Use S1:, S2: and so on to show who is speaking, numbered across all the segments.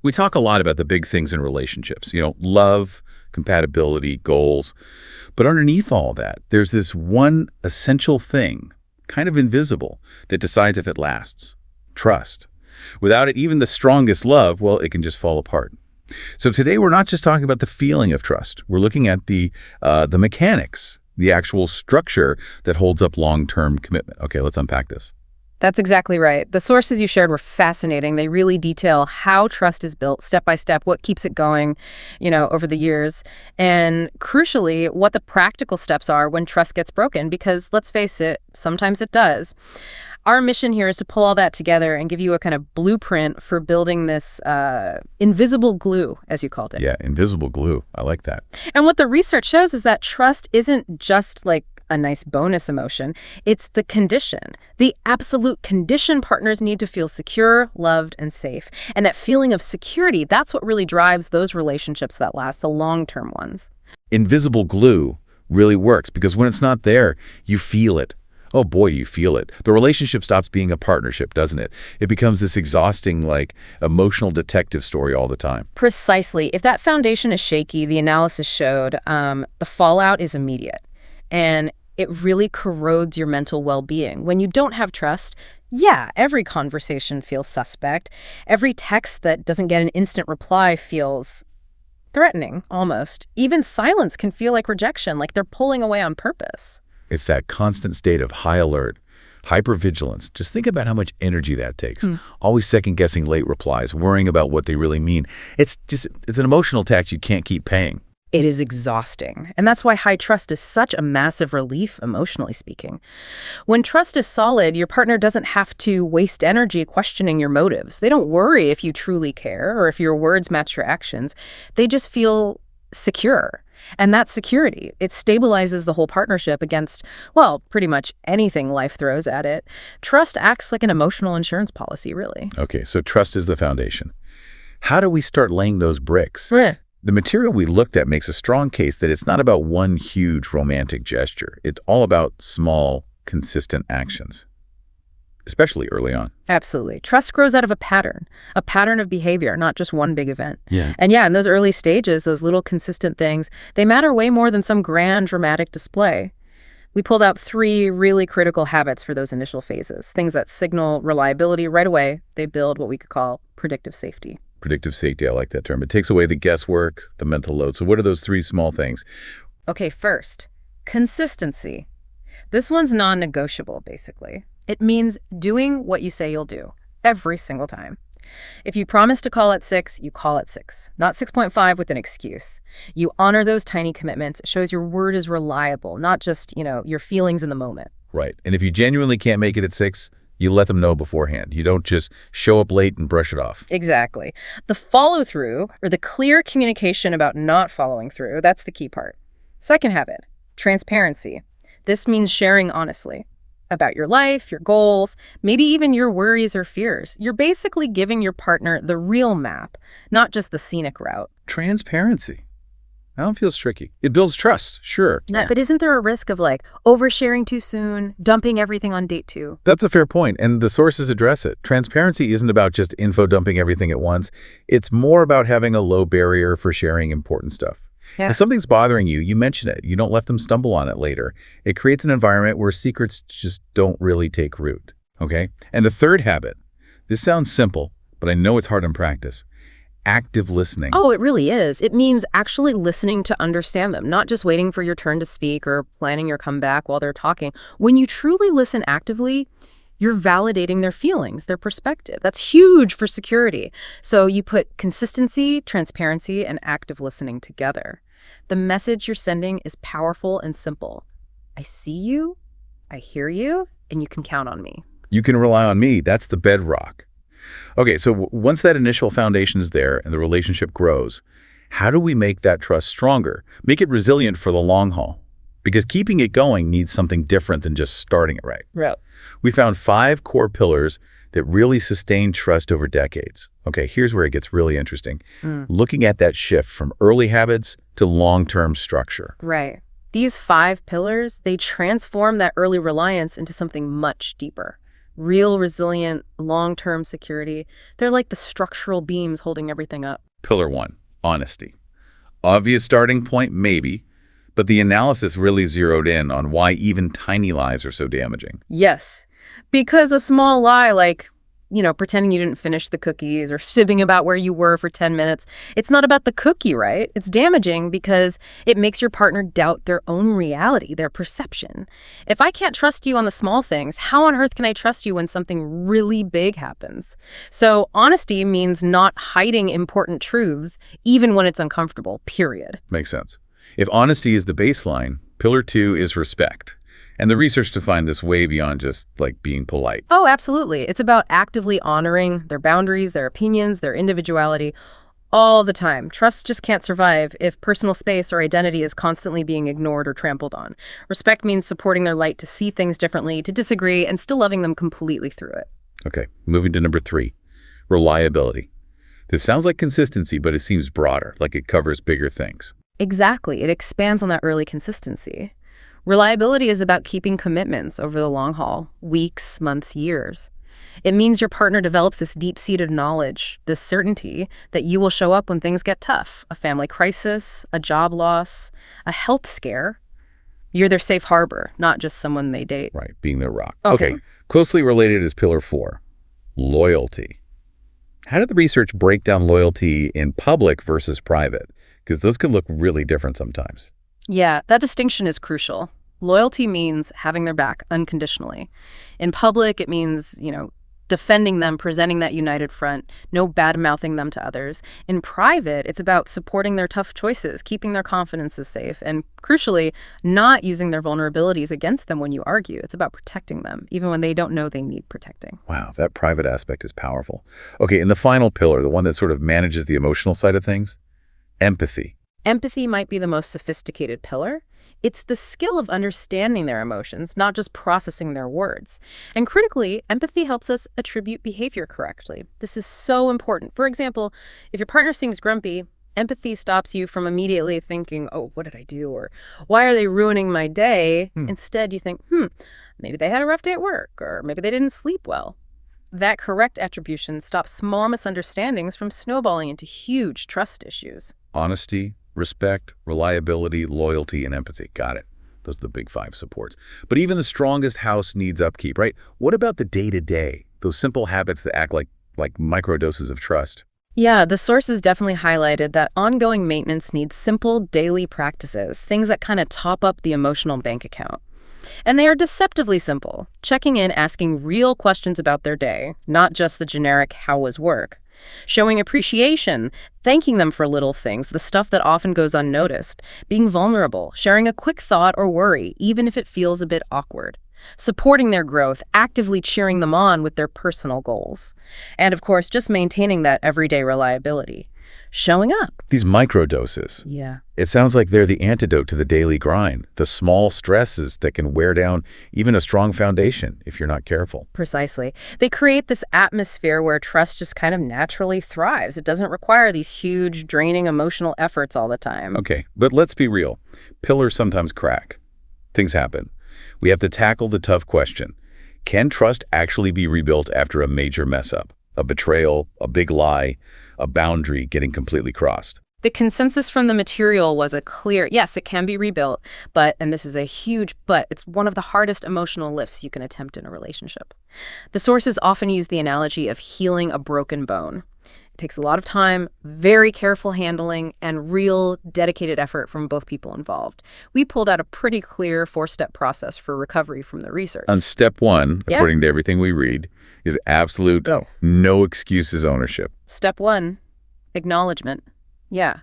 S1: We talk a lot about the big things in relationships, love, compatibility, goals. But underneath all that, there's this one essential thing, kind of invisible, that decides if it lasts: trust. Without it, even the strongest love, well, it can just fall apart. So today we're not just talking about the feeling of trust. We're looking at the mechanics, the actual structure that holds up long-term commitment. Okay, let's unpack this.
S2: That's exactly right. The sources you shared were fascinating. They really detail how trust is built step by step, what keeps it going, over the years, and crucially, what the practical steps are when trust gets broken, because let's face it, sometimes it does. Our mission here is to pull all that together and give you a kind of blueprint for building this invisible glue, as you called it.
S1: Yeah, invisible glue. I like that.
S2: And what the research shows is that trust isn't just like a nice bonus emotion. It's the condition, the absolute condition partners need to feel secure, loved, and safe. And that feeling of security, that's what really drives those relationships that last, the long-term ones.
S1: Invisible glue really works because when it's not there, you feel it. Oh boy, you feel it. The relationship stops being a partnership, doesn't it? It becomes this exhausting, emotional detective story all the time.
S2: Precisely. If that foundation is shaky, the analysis showed, the fallout is immediate. And it really corrodes your mental well-being. When you don't have trust, every conversation feels suspect. Every text that doesn't get an instant reply feels threatening, almost. Even silence can feel like rejection, like they're pulling away on purpose.
S1: It's that constant state of high alert, hypervigilance. Just think about how much energy that takes. Always second-guessing late replies, worrying about what they really mean. It's an emotional tax you can't keep paying.
S2: It is exhausting. And that's why high trust is such a massive relief, emotionally speaking. When trust is solid, your partner doesn't have to waste energy questioning your motives. They don't worry if you truly care or if your words match your actions. They just feel secure. And that security, it stabilizes the whole partnership against, pretty much anything life throws at it. Trust acts like an emotional insurance policy, really.
S1: Okay, so trust is the foundation. How do we start laying those bricks? The material we looked at makes a strong case that it's not about one huge romantic gesture. It's all about small, consistent actions, especially early on.
S2: Absolutely. Trust grows out of a pattern of behavior, not just one big event.
S1: Yeah.
S2: And in those early stages, those little consistent things, they matter way more than some grand dramatic display. We pulled out 3 really critical habits for those initial phases, things that signal reliability right away. They build what we could call predictive safety.
S1: Predictive safety, I like that term. It takes away the guesswork, the mental load. So what are those 3 small things?
S2: Okay, first, consistency. This one's non-negotiable, basically. It means doing what you say you'll do every single time. If you promise to call at 6, you call at 6, not 6.5 with an excuse. You honor those tiny commitments. It shows your word is reliable, not just, your feelings in the moment.
S1: Right. And if you genuinely can't make it at 6, you let them know beforehand. You don't just show up late and brush it off.
S2: Exactly. The follow-through, or the clear communication about not following through, that's the key part. Second habit, transparency. This means sharing honestly about your life, your goals, maybe even your worries or fears. You're basically giving your partner the real map, not just the scenic route.
S1: Transparency. That one feels tricky. It builds trust, sure.
S2: But isn't there a risk of oversharing too soon, dumping everything on date 2?
S1: That's a fair point, and the sources address it. Transparency isn't about just info dumping everything at once. It's more about having a low barrier for sharing important stuff.
S2: Yeah.
S1: If something's bothering you, you mention it. You don't let them stumble on it later. It creates an environment where secrets just don't really take root, okay? And the third habit, this sounds simple, but I know it's hard in practice. Active listening.
S2: Oh, it really is. It means actually listening to understand them, not just waiting for your turn to speak or planning your comeback while they're talking. When you truly listen actively, you're validating their feelings, their perspective. That's huge for security. So you put consistency, transparency, and active listening together. The message you're sending is powerful and simple. I see you, I hear you, and you can count on me.
S1: You can rely on me. That's the bedrock. Okay, so once that initial foundation is there and the relationship grows, how do we make that trust stronger? Make it resilient for the long haul? Because keeping it going needs something different than just starting it right.
S2: Right.
S1: We found 5 core pillars that really sustain trust over decades. Okay, here's where it gets really interesting. Looking at that shift from early habits to long-term structure.
S2: Right. These 5 pillars, they transform that early reliance into something much deeper. Real, resilient, long-term security. They're like the structural beams holding everything up.
S1: Pillar 1, honesty. Obvious starting point, maybe, but the analysis really zeroed in on why even tiny lies are so damaging.
S2: Yes, because a small lie like, pretending you didn't finish the cookies or fibbing about where you were for 10 minutes, it's not about the cookie, right? It's damaging because it makes your partner doubt their own reality, their perception. If I can't trust you on the small things, how on earth can I trust you when something really big happens? So honesty means not hiding important truths, even when it's uncomfortable, period.
S1: Makes sense. If honesty is the baseline, pillar 2 is respect. And the research defined this way beyond just, like, being polite.
S2: Oh, absolutely. It's about actively honoring their boundaries, their opinions, their individuality, all the time. Trust just can't survive if personal space or identity is constantly being ignored or trampled on. Respect means supporting their right to see things differently, to disagree, and still loving them completely through it.
S1: Okay, moving to number 3, reliability. This sounds like consistency, but it seems broader, like it covers bigger things.
S2: Exactly. It expands on that early consistency. Reliability is about keeping commitments over the long haul, weeks, months, years. It means your partner develops this deep-seated knowledge, this certainty that you will show up when things get tough, a family crisis, a job loss, a health scare. You're their safe harbor, not just someone they date.
S1: Right, being their rock.
S2: Okay.
S1: Closely related is pillar 4, loyalty. How did the research break down loyalty in public versus private? Because those can look really different sometimes.
S2: Yeah, that distinction is crucial. Loyalty means having their back unconditionally. In public, it means, defending them, presenting that united front, no bad-mouthing them to others. In private, it's about supporting their tough choices, keeping their confidences safe, and crucially, not using their vulnerabilities against them when you argue. It's about protecting them, even when they don't know they need protecting.
S1: Wow, that private aspect is powerful. Okay, and the final pillar, the one that sort of manages the emotional side of things, empathy.
S2: Empathy might be the most sophisticated pillar. It's the skill of understanding their emotions, not just processing their words. And critically, empathy helps us attribute behavior correctly. This is so important. For example, if your partner seems grumpy, empathy stops you from immediately thinking, oh, what did I do? Or why are they ruining my day? Instead, you think, maybe they had a rough day at work, or maybe they didn't sleep well. That correct attribution stops small misunderstandings from snowballing into huge trust issues.
S1: Honesty, respect, reliability, loyalty, and empathy. Got it. Those are the big 5 supports. But even the strongest house needs upkeep, right? What about the day-to-day? Those simple habits that act like microdoses of trust.
S2: Yeah, the sources definitely highlighted that ongoing maintenance needs simple daily practices, things that kind of top up the emotional bank account. And they are deceptively simple. Checking in, asking real questions about their day, not just the generic "how was work?" Showing appreciation, thanking them for little things, the stuff that often goes unnoticed. Being vulnerable, sharing a quick thought or worry, even if it feels a bit awkward. Supporting their growth, actively cheering them on with their personal goals. And of course, just maintaining that everyday reliability. Showing up.
S1: These microdoses.
S2: Yeah.
S1: It sounds like they're the antidote to the daily grind, the small stresses that can wear down even a strong foundation if you're not careful.
S2: Precisely. They create this atmosphere where trust just kind of naturally thrives. It doesn't require these huge, draining emotional efforts all the time.
S1: Okay, but let's be real. Pillars sometimes crack. Things happen. We have to tackle the tough question. Can trust actually be rebuilt after a major mess up? A betrayal, a big lie, a boundary getting completely crossed?
S2: The consensus from the material was a clear, yes, it can be rebuilt, but, and this is a huge but, it's one of the hardest emotional lifts you can attempt in a relationship. The sources often use the analogy of healing a broken bone. It takes a lot of time, very careful handling, and real dedicated effort from both people involved. We pulled out a pretty clear 4-step process for recovery from the research.
S1: On step 1, according to everything we read, is absolute no excuses ownership.
S2: Step 1, acknowledgement. Yeah.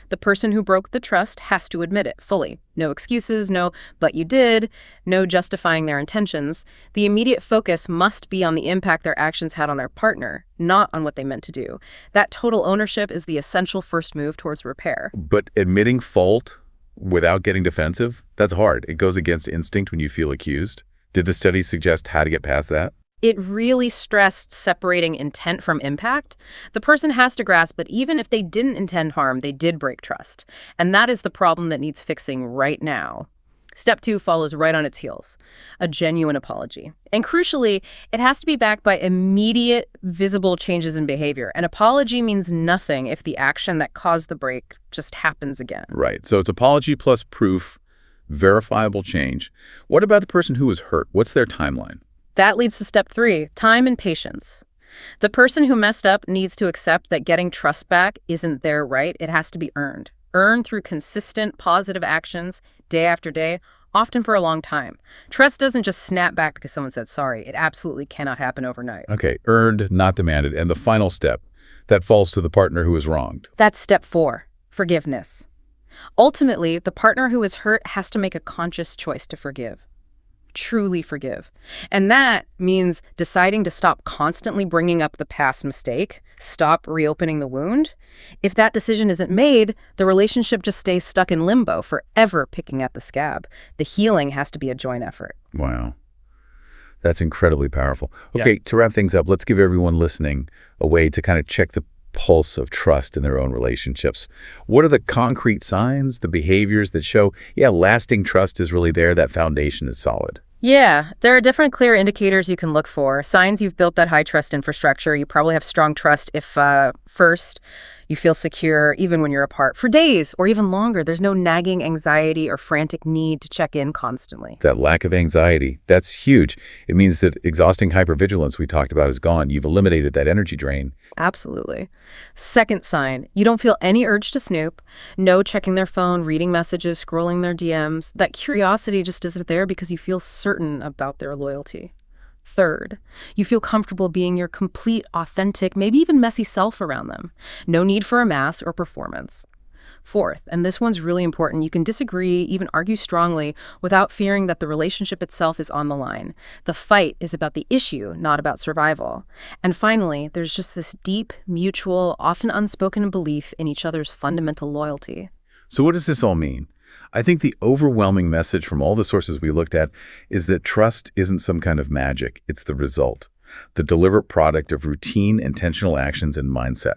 S2: The person who broke the trust has to admit it fully. No excuses, no, but you did, no justifying their intentions. The immediate focus must be on the impact their actions had on their partner, not on what they meant to do. That total ownership is the essential first move towards repair.
S1: But admitting fault without getting defensive, that's hard. It goes against instinct when you feel accused. Did the study suggest how to get past that?
S2: It really stressed separating intent from impact. The person has to grasp that even if they didn't intend harm, they did break trust. And that is the problem that needs fixing right now. Step 2 follows right on its heels, a genuine apology. And crucially, it has to be backed by immediate, visible changes in behavior. An apology means nothing if the action that caused the break just happens again.
S1: Right. So it's apology plus proof, verifiable change. What about the person who was hurt? What's their timeline?
S2: That leads to step 3, time and patience. The person who messed up needs to accept that getting trust back isn't their right. It has to be earned. Earned through consistent, positive actions, day after day, often for a long time. Trust doesn't just snap back because someone said sorry. It absolutely cannot happen overnight.
S1: Okay, earned, not demanded. And the final step, that falls to the partner who was wronged.
S2: That's step 4, forgiveness. Ultimately, the partner who is hurt has to make a conscious choice to forgive. Truly forgive. And that means deciding to stop constantly bringing up the past mistake, stop reopening the wound. If that decision isn't made, the relationship just stays stuck in limbo, forever picking at the scab. The healing has to be a joint effort.
S1: Wow. That's incredibly powerful. Okay, to wrap things up, let's give everyone listening a way to kind of check the pulse of trust in their own relationships. What are the concrete signs, the behaviors that show, lasting trust is really there, that foundation is solid?
S2: Yeah, there are different clear indicators you can look for. Signs you've built that high trust infrastructure. You probably have strong trust if, first, you feel secure even when you're apart for days or even longer. There's no nagging anxiety or frantic need to check in constantly.
S1: That lack of anxiety, that's huge. It means that exhausting hypervigilance we talked about is gone. You've eliminated that energy drain.
S2: Absolutely. Second sign, you don't feel any urge to snoop, no checking their phone, reading messages, scrolling their DMs. That curiosity just isn't there because you feel certain about their loyalty. Third, you feel comfortable being your complete, authentic, maybe even messy self around them. No need for a mask or performance. Fourth, and this one's really important, you can disagree, even argue strongly, without fearing that the relationship itself is on the line. The fight is about the issue, not about survival. And finally, there's just this deep, mutual, often unspoken belief in each other's fundamental loyalty.
S1: So what does this all mean? I think the overwhelming message from all the sources we looked at is that trust isn't some kind of magic. It's the result, the deliberate product of routine, intentional actions and mindset.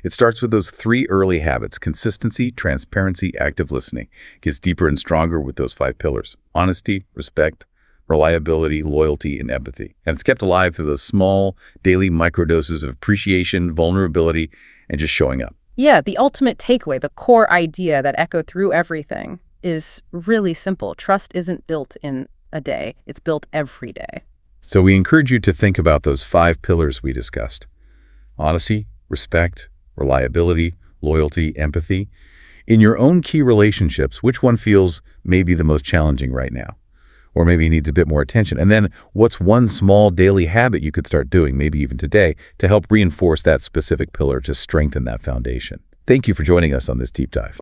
S1: It starts with those 3 early habits: consistency, transparency, active listening. It gets deeper and stronger with those 5 pillars: honesty, respect, reliability, loyalty, and empathy. And it's kept alive through those small, daily microdoses of appreciation, vulnerability, and just showing up.
S2: Yeah, the ultimate takeaway, the core idea that echoed through everything is really simple. Trust isn't built in a day. It's built every day.
S1: So we encourage you to think about those 5 pillars we discussed: honesty, respect, reliability, loyalty, empathy. In your own key relationships, which one feels maybe the most challenging right now? Or maybe needs a bit more attention? And then what's one small daily habit you could start doing, maybe even today, to help reinforce that specific pillar to strengthen that foundation? Thank you for joining us on this deep dive.